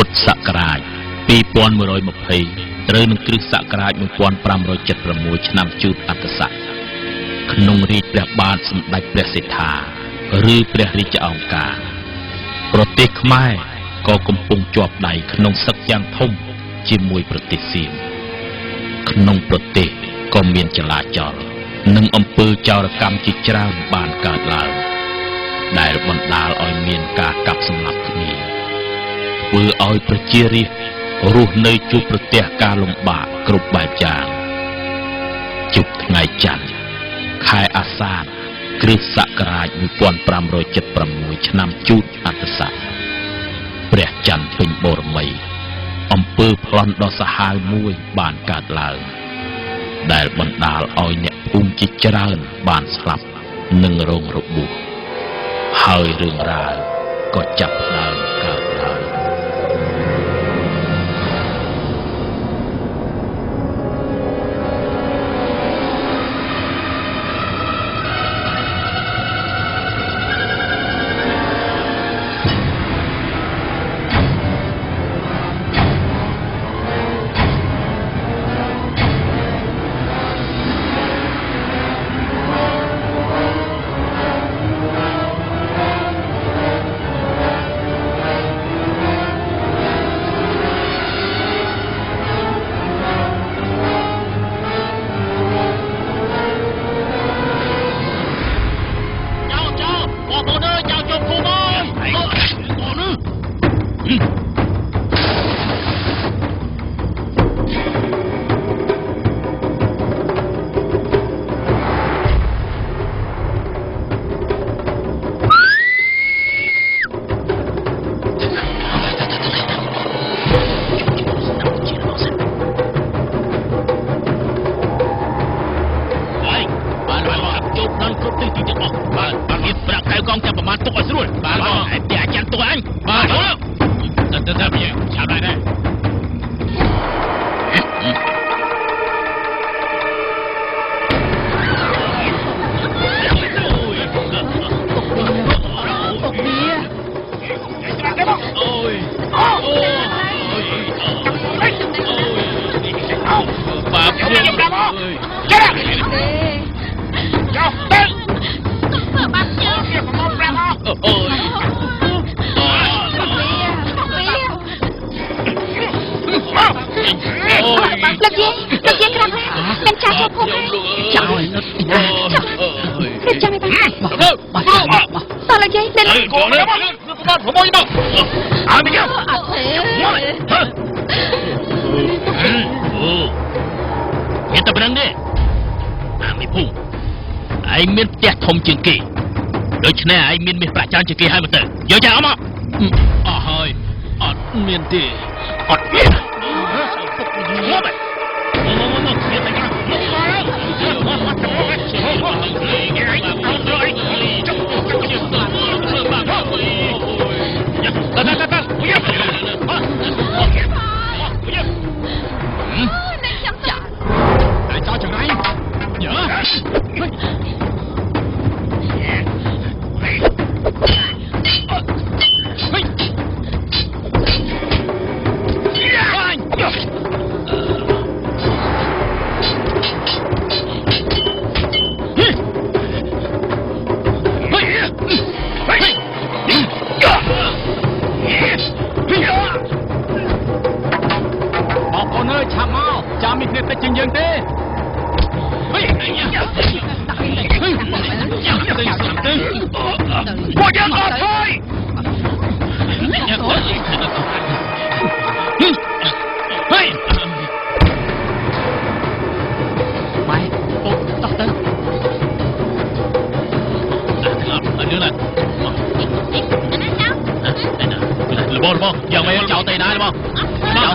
ពុទ្ធសករាជ2120ត្រូវនឹងគ្រិស្តសករាជ1576ឆ្នាំជូតអត្តស័កក្នុងរាជព្រះបាទសម្ដេចព្រះសិដ្ឋាឬព្រះរាជអង្គការប្រទេសខ្មែរក៏កំពុងជាប់ដៃក្នុងសឹកយ៉ាងធំជាមួយប្រទេសសៀមក្នុងប្រទេសក៏មានចលាចលនិងអំពើចោរកម្មជាច្រើនបានកើតឡើងដែលបណ្ដាលឲ្យមានការកាប់សម្លាប់គ្នាធ្វើឲ្យប្រជារាស្ត្ររស់នៅជួបប្រទះការលំបាកគ្រប់បែបយ៉ាងជប់ថ្ងៃច័ន្ទខែអាសាឍគ្រិស្តសករាជ1576ឆ្នាំជូតអត្តស័កព្រះច័ន្ទពេញបូរមីអំពើប្លន់ដ៏សាហាវមួយបានកើតឡើងដែលបណ្ដាលឲ្យអ្នកភូមិជាច្រើនបានស្លាប់និងរងរបួសហើយរឿងរ៉ាវក៏ចាប់ផ្ដើមកើតឡើងមានផ្ទះធំជាងគេដូច្នេះឯងមានមាសប្រាក់ច្រើនជាងគេហើយមើលទៅយកចាអស់មកអស់ហើយអត់មានទេអត់មានមកគ្នាទៅចា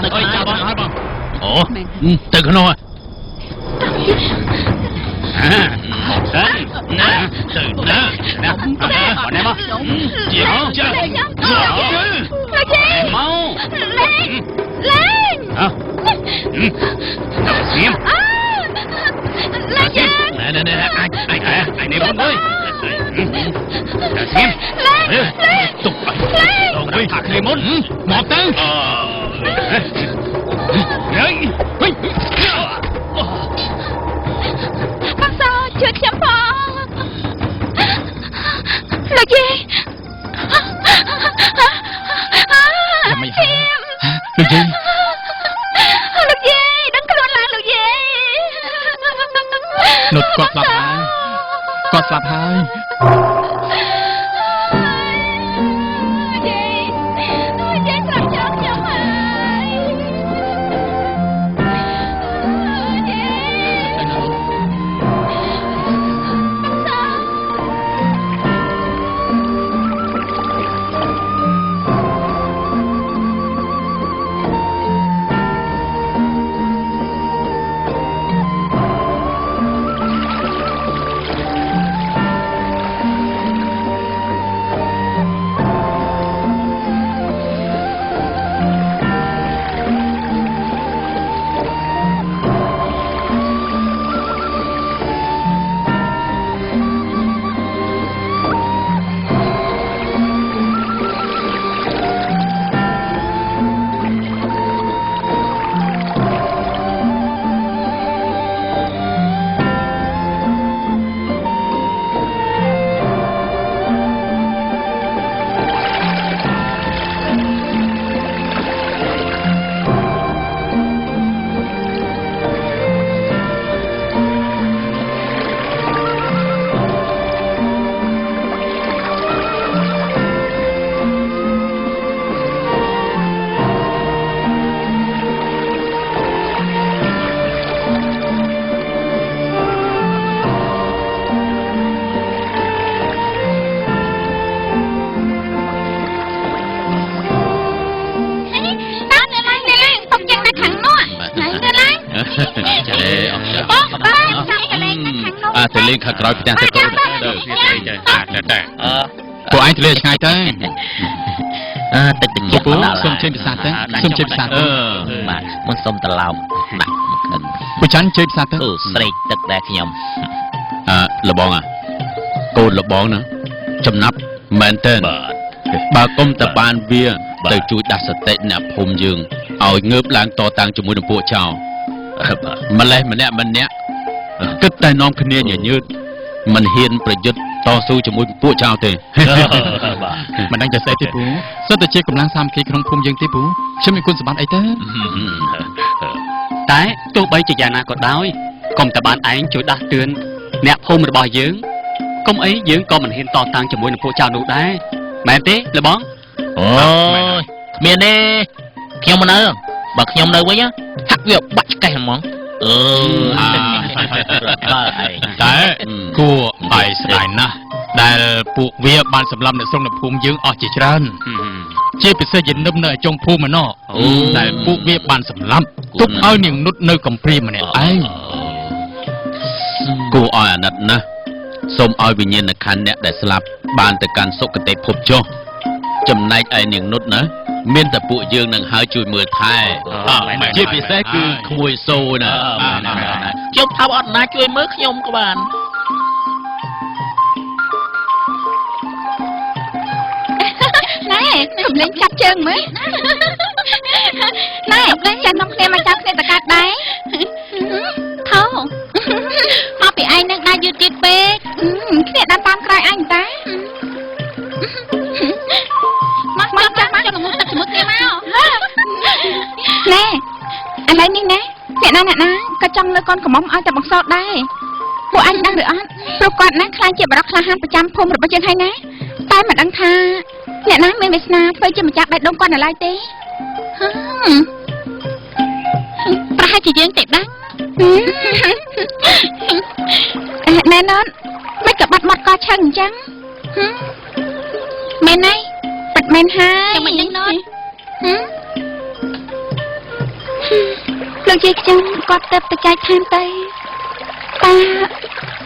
ំទៅក្នុងទៅណាទៅណាអត់ណែមកជាចាមកលេងហ៎ដល់សៀមលេងណែអញនេះបងអើយដល់សៀមលេងទុកទៅ ขาเคลมอนหมอบตั้งเฮ้ย បងសោជួយខ្ញុំផងលោកយាយยังไม่หายលោកយាយ លោកយាយដឹងខ្លួនឡើងលោកយាយ នុតគាត់ស្លាប់ហើយគាត់ស្លាប់ហើយ យាយស្រាប់ចោលខ្ញុំហើយយាយ ទៅលេងខាងក្រោយផ្ទះទៅកូនទៅតែពួកឯងទៅលេងឆ្ងាយទៅតិចតិចពូសុំជើញពិសាទៅសុំជើញពិសាទៅបាទមកសុំត្រឡោមដាក់មកខិនពូចាន់ជើញពិសាទៅស្រេកទឹកដែរខ្ញុំលបងកូនលបងណាចំណាប់មែនតើបើគុំតបានវាទៅជួយដាស់សតិអ្នកភូមិយើងឲ្យងើបឡើងតតាំងជាមួយនឹងពួកចៅម្លេះម្នាក់គិតតែនាំគ្នាញញើតមិនហ៊ានប្រយុទ្ធតស៊ូជាមួយពួកចៅទេមិនដឹងតែស្អីទេពូសិតតែជាកម្លាំងសាមគ្គីក្នុងភូមិយើងទេពូខ្ញុំមានគុណសម្បត្តិអីទៅតែទោះបីជាយ៉ាងណាក៏ដោយកុំតែបានឯងជួយដាស់តឿនអ្នកភូមិរបស់យើងកុំអីយើងក៏មិនហ៊ានតតាំងជាមួយនឹងពួកចៅនោះដែរមែនទេលបងអូយគ្មានទេខ្ញុំមិននៅបើខ្ញុំនៅវិញហាក់វាបាក់ឆ្កេះហ្មងតែគួរឲ្យស្ដាយណាស់ដែលពួកវាបានសម្លាប់អ្នកស្រុកនៅភូមិយើងអស់ជាច្រើនជាពិសេសយានឹមនៅចុងភូមិណោះដែលពួកវាបានសម្លាប់ទុកឲ្យនាងនុតនៅកំព្រាម្នាក់ឯងគួរឲ្យអាណិតណាស់សូមឲ្យវិញ្ញាណក្ខន្ធអ្នកដែលស្លាប់បានទៅកាន់សុគតិភពចុះចំណែកឯនាងនុតណាមានតែពួកយើងនឹងហើយជួយមើលថែជាពិសេសគឺក្មួយសូណាខ្ញុំថាអត់ណាជួយមើលខ្ញុំក៏បានណែកំលេងចាប់ជើងមើលណែកំលេងចាំនាំគ្នាមកចាប់គ្នាតកាត់ដែរថោមកពីឯងនឹងដែរយឺតទៀតពេកគ្នាដើរតាមក្រោយអញតាមកចាំមកល្ងទឹកជាមួយគ្នាមកណែឥឡូវនេះណាអ្នកណាក៏ចង់លើកូនកំមុំឲ្យតែបង្សោតដែរពួកអញដឹងឬអត់ព្រោះគាត់ណាខ្លាចជាបរិក្ខារក្លាហានប្រចាំភូមិរបស់យើងហើយណាតែមិនដឹងថាអ្នកណាមានវាសនាធ្វើជាម្ចាស់បេះដូងគាត់នៅឡើយទេប្រហែលជាយើងទេដឹងណែននមិនក៏បាត់មាត់កឆឹងអញ្ចឹងមែនទេប៉ិតមែនហើយខ្ញុំមិនដឹងណូនលោកយាយខ្ញុំគាត់ទៅចែកឋានទៅតា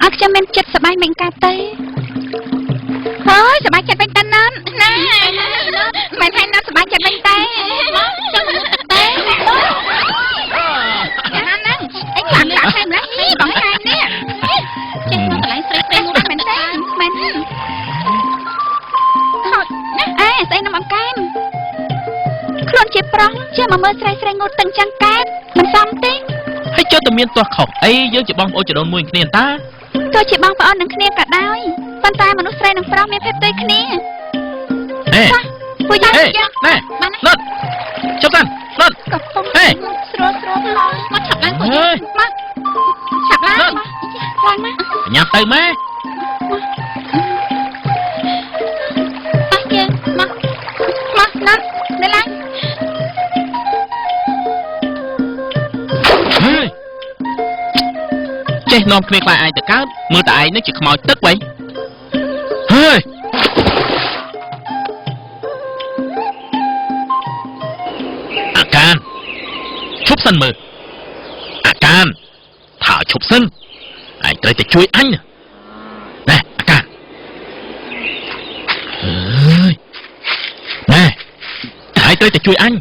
អត់ខ្ញុំមានចិត្តសប្បាយមិនកើតទេហើយសប្បាយចិត្តវិញតាណានណាមិនហើយណាសប្បាយចិត្តវិញទេខ្ញុំមិនទេណានអីខ្លាំងខ្លាំងហើយម្លេះបងហើយនេះចេះមកកន្លែងស្រីស្រីនោះមែនទេមែនហត់អេស្អីនំអង្កែម ស្រីស្រីងូតទាំងចាំងកើតមិនសមទេ ហើយចុះតែមានទាស់ខុសអីយើងជាបងប្អូនចដូនមួយគ្នាតា ទោះជាបងប្អូននឹងគ្នាក៏ដោយប៉ុន្តែមនុស្សស្រីនិងប្រុសមានភាពផ្ទុយគ្នា ហេ ពួកយើង ហេ យើង ណែ បាន ណុតចុះតាណុត កំពុង ហេ ស្រួលស្រួលផងមកឆាប់ឡើងពួកយើងមកឆាប់ឡើងឡើងមក ញ៉ាំទៅម៉ែ មកយើងមកណាត់នៅឡើង ហើយចេះនាំគ្នាខ្លាចឯងទៅកើតមើលតែឯងនឹងជាខ្មោចទឹកបីហើយអាការឈប់សិនមើលអាការថាឈប់សិនឯងត្រូវតែជួយអញណែអាការហើយណែឯងត្រូវតែជួយអញ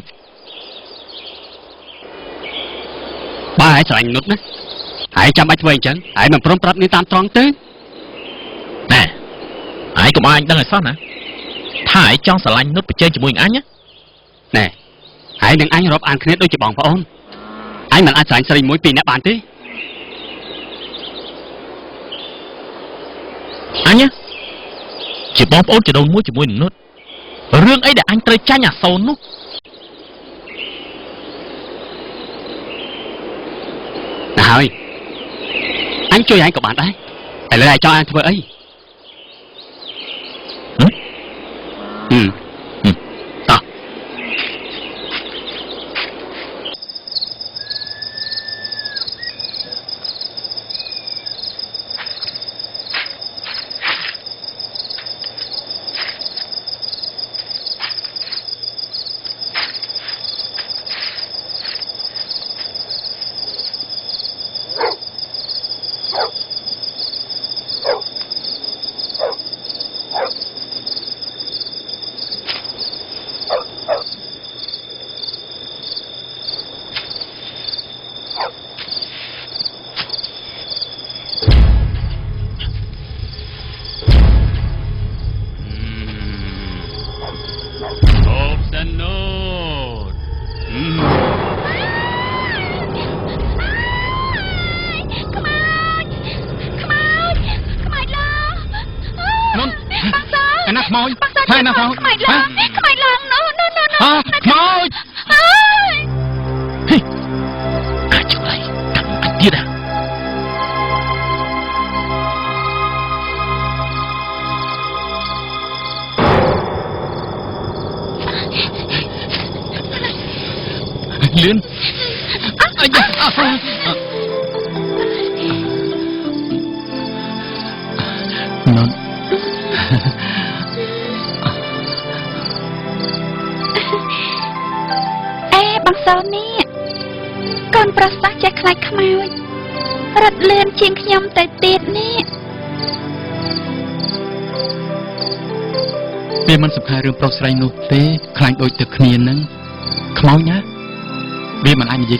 បើឯងស្រឡាញ់នុតណាឯងចាំបាច់ធ្វើអញ្ចឹងឯងមិនព្រមប្រាប់នាងតាមត្រង់ទេ ណែឯងកុំឲ្យអញដឹងឲ្យសោះណាថាឯងចង់ស្រឡាញ់នុតប្រជែងជាមួយនឹងអញណា ណែឯងនឹងអញរាប់អានគ្នាដូចជាបងប្អូនឯងមិនអាចស្រឡាញ់ស្រីមួយពីរនាក់បានទេ អញណាជាបងប្អូនចដូនមួយជាមួយនឹងនុតរឿងអីដែលអញត្រូវចាញ់អាសូននោះ ហើយអញជួយឯងក៏បានដែរឥឡូវឯងចង់អញធ្វើអីតោះ អូសាណូត ខ្មោចខ្មោចឡង មុន បងសើ ឯណាខ្មោច បងសើ ហើយណាខ្មោច ខ្មោចឡងនោះ ខ្មោច អាចជួយកាន់អញទៀតណាលឿនអាយ៉ានុន អេបងសើនេះកូនប្រុសសោះចេះខ្លាចខ្មោចរត់លឿនជាងខ្ញុំទៅទៀតនេះ វាមិនសំខាន់រឿងប្រុសស្រីនោះទេខ្លាញ់ដូចទឹកគ្នានឹងខ្មោចណាវាមិនអាចនិយាយ